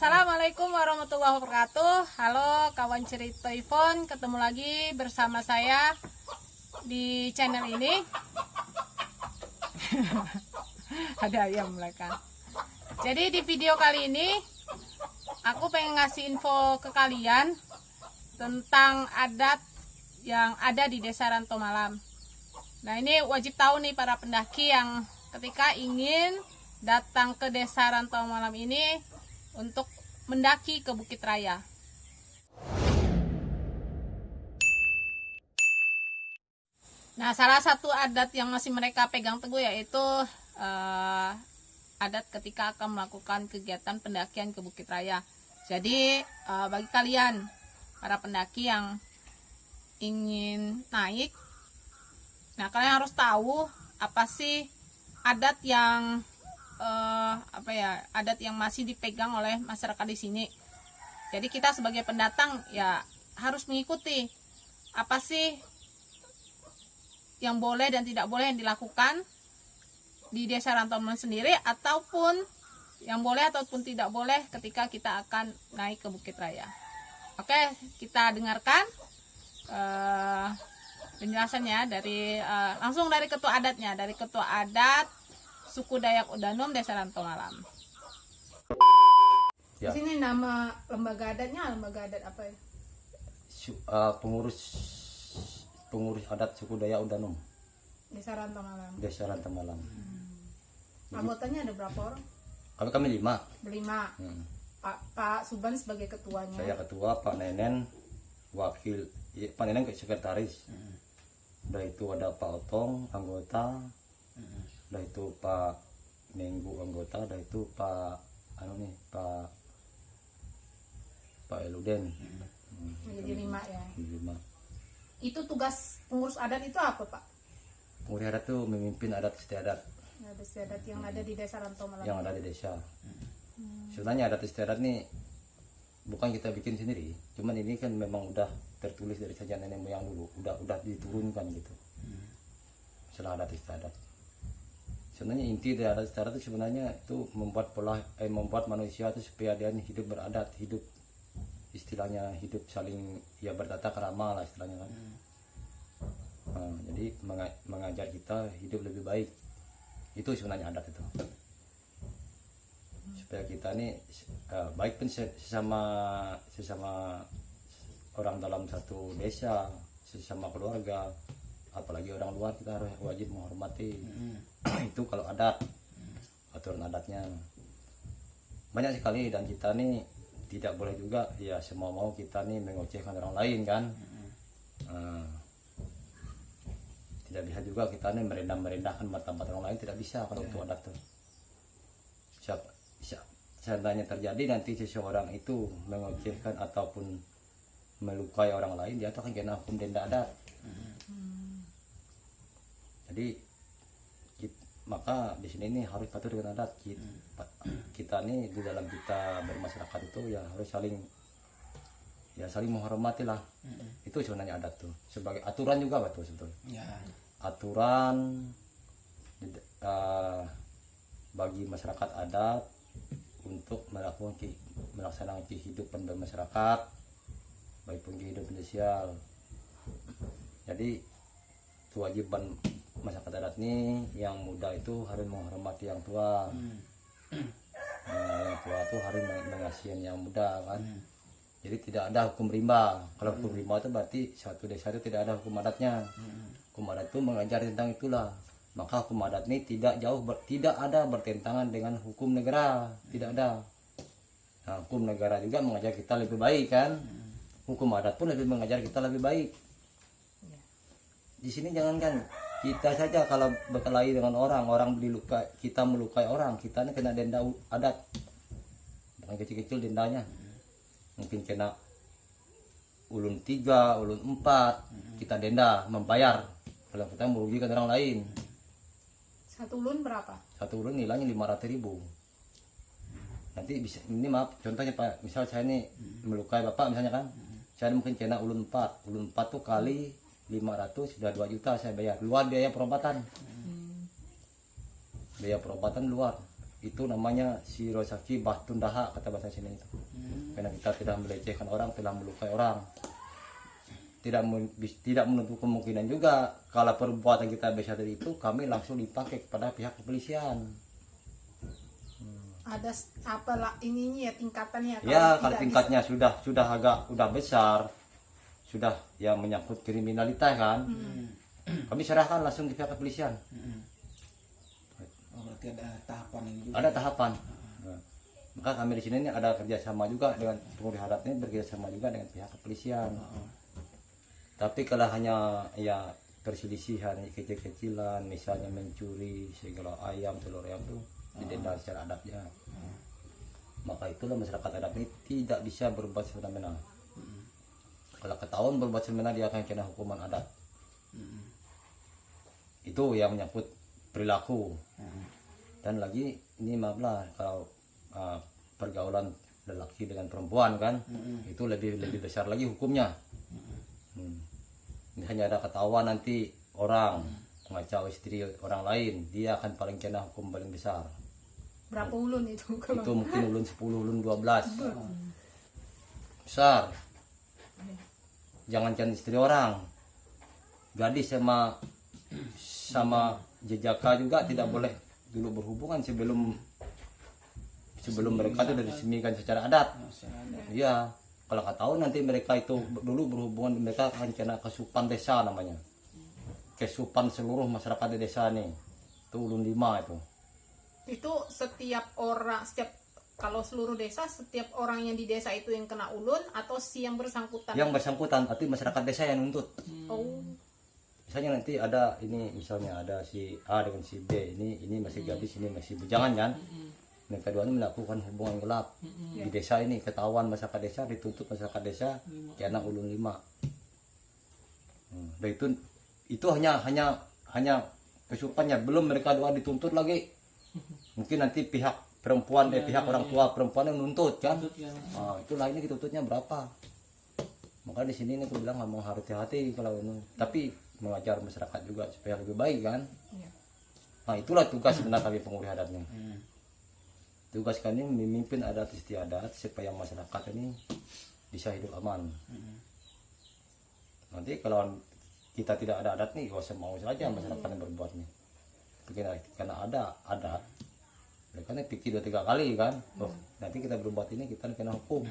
Assalamualaikum warahmatullahi wabarakatuh. Halo kawan cerita iPhone, ketemu lagi bersama saya di channel ini. Ada ayam mereka. Jadi di video kali ini aku pengen ngasih info ke kalian tentang adat yang ada di Desa Rantau Malam. Nah, ini wajib tahu nih para pendaki yang ketika ingin datang ke Desa Rantau Malam ini untuk mendaki ke Bukit Raya. Nah, salah satu adat yang masih mereka pegang teguh yaitu adat ketika akan melakukan kegiatan pendakian ke Bukit Raya. Jadi bagi kalian para pendaki yang ingin naik, nah kalian harus tahu apa sih adat yang adat yang masih dipegang oleh masyarakat di sini. Jadi kita sebagai pendatang ya harus mengikuti apa sih yang boleh dan tidak boleh yang dilakukan di Desa Rantau Malam sendiri, ataupun yang boleh ataupun tidak boleh ketika kita akan naik ke Bukit Raya. Oke, kita dengarkan penjelasannya dari langsung dari ketua adatnya, dari ketua adat suku Dayak Udanum Desa Rantau Malam. Ya. Di sini nama lembaga adatnya lembaga adat apa ya? Pengurus adat suku Dayak Udanum Desa Rantau Malam. Desa Rantau Malam. Anggotanya ada berapa orang? Kami 5. Berlima. Pak Suban sebagai ketuanya. Saya ketua, Pak Nenen wakil, Pak Nenen sekretaris. Udah itu ada Pak Otong anggota. Udah itu Pak Minggu anggota. Udah itu Pak Eluden. Jadi 5 ya. 5. Itu tugas pengurus adat itu apa, Pak? Pengurus adat itu memimpin adat istiadat Adat istiadat yang ada di Desa Rantau Malam. yang ada di desa. Sebenarnya adat istiadat nih bukan kita bikin sendiri, cuman ini kan memang udah tertulis dari sejak nenek moyang dulu, udah diturunkan gitu. Masalah adat istiadat. Sebenarnya inti dari adat istiadat itu sebenarnya itu membuat manusia itu supaya dia hidup beradat, hidup istilahnya hidup saling ya bertata krama lah istilahnya kan. Jadi mengajar kita hidup lebih baik. Itu sebenarnya adat itu. Supaya kita nih baik pun sesama orang dalam satu desa, sesama keluarga, apalagi orang luar kita harus wajib menghormati. Itu kalau adat, aturan adatnya banyak sekali, dan kita nih tidak boleh juga ya semau-mau kita nih mengocehkan orang lain kan. Tidak bisa juga kita nih merendahkan martabat orang lain, tidak bisa kalau itu adat tuh. Seandainya terjadi nanti seseorang itu mengocehkan ataupun melukai orang lain, dia akan kena hukum denda adat. Jadi maka di sini ini harus patuh dengan adat. Kita nih di dalam kita bermasyarakat itu ya harus saling menghormati lah. Itu sebenarnya adat tuh, sebagai aturan juga betul sebetulnya. Aturan bagi masyarakat adat untuk melaksanakan kehidupan bermasyarakat, baik pun kehidupan sosial. Jadi kewajiban masyarakat adat nih yang muda itu harus menghormati yang tua. Yang tua itu harus mengasihi yang muda kan. Jadi tidak ada hukum rimba. Kalau hukum rimba itu berarti satu desa itu tidak ada hukum adatnya. Hukum adat itu mengajar tentang itulah. Maka hukum adat ini tidak ada bertentangan dengan hukum negara, tidak ada. Nah, hukum negara juga mengajar kita lebih baik kan. Hukum adat pun lebih mengajar kita lebih baik. Di sini jangankan kita saja kalau berkelahi dengan orang kita melukai orang, kita ini kena denda adat. Bukan kecil-kecil dendanya. Mungkin kena ulun 3, ulun 4, kita denda membayar kalau kita merugikan orang lain. Satu ulun berapa? Satu ulun nilainya 500.000. Nanti bisa, ini maaf contohnya Pak, misal saya ini melukai Bapak misalnya kan, saya mungkin kena ulun 4 tuh kali 500 sudah 2 juta saya bayar, luar biaya perobatan. Biaya perobatan luar. itu namanya si Rosaki Bahtun Daha kata bahasa sini itu. Karena kita tidak melecehkan orang, tidak melukai orang. Tidak menutup kemungkinan juga kalau perbuatan kita besar dari itu kami langsung dipakai kepada pihak kepolisian. Ada apalah ininya ya tingkatannya? Ya, kalau tidak tingkatnya sudah agak udah besar, sudah ya menyangkut kriminalitas kan, kami serahkan langsung ke pihak kepolisian. Oh, berarti ada tahapan ini juga. Ada tahapan. Nah, maka kami di sini ini ada kerjasama juga dengan pengurus adat ini, bekerjasama juga dengan pihak kepolisian. Tapi kalau hanya ya perselisihan kecil-kecilan, misalnya mencuri segala ayam, telur ayam itu didenda secara adatnya. Maka itulah masyarakat adat ini tidak bisa berbuat semena-mena. Kalau ketahuan berbuat semena dia akan kena hukuman adat. Itu yang menyangkut perilaku. Dan lagi ini maaflah kalau pergaulan lelaki dengan perempuan kan, itu lebih besar lagi hukumnya. Misalnya ada ketahuan nanti orang mengacau istri orang lain, dia akan paling kena hukum paling besar. Berapa ulun itu? Itu mungkin ulun 10, ulun 12. Besar. Jangankan istri orang, gadis sama jejaka juga tidak boleh dulu berhubungan sebelum mereka itu diresmikan secara adat. Iya, kalau ketahuan nanti mereka itu dulu berhubungan, mereka akan kena kesupan desa namanya. Kesupan seluruh masyarakat di desa nih. Itu ulun 5 itu. Itu setiap kalau seluruh desa, setiap orang yang di desa itu yang kena ulun atau si yang bersangkutan? Yang bersangkutan, tapi masyarakat desa yang nuntut. Oh. Misalnya nanti ada ini, misalnya ada si A dengan si B, ini masih gadis, ini masih bujangan kan. Mereka dua ini melakukan hubungan gelap di desa ini, ketahuan masyarakat desa, dituntut masyarakat desa kena ulun 5. Dan itu hanya kesupannya, belum mereka dua dituntut lagi. Mungkin nanti pihak perempuan pihak orang tua perempuan yang nuntut kan. Itu lainnya dituntutnya berapa. Maka di sini aku bilang ngomong harus hati-hati kalau ini, tapi mengajar masyarakat juga supaya lebih baik kan. Nah, itulah tugas sebenarnya kami pengurus adatnya. Tugas kami memimpin adat istiadat supaya masyarakat ini bisa hidup aman. Nanti kalau kita tidak ada adat nih, wah mau saja masyarakat yang berbuat nih. Karena ada adat, mereka nih pikir 2-3 kali kan. Nanti kita berbuat ini kita kena hukum.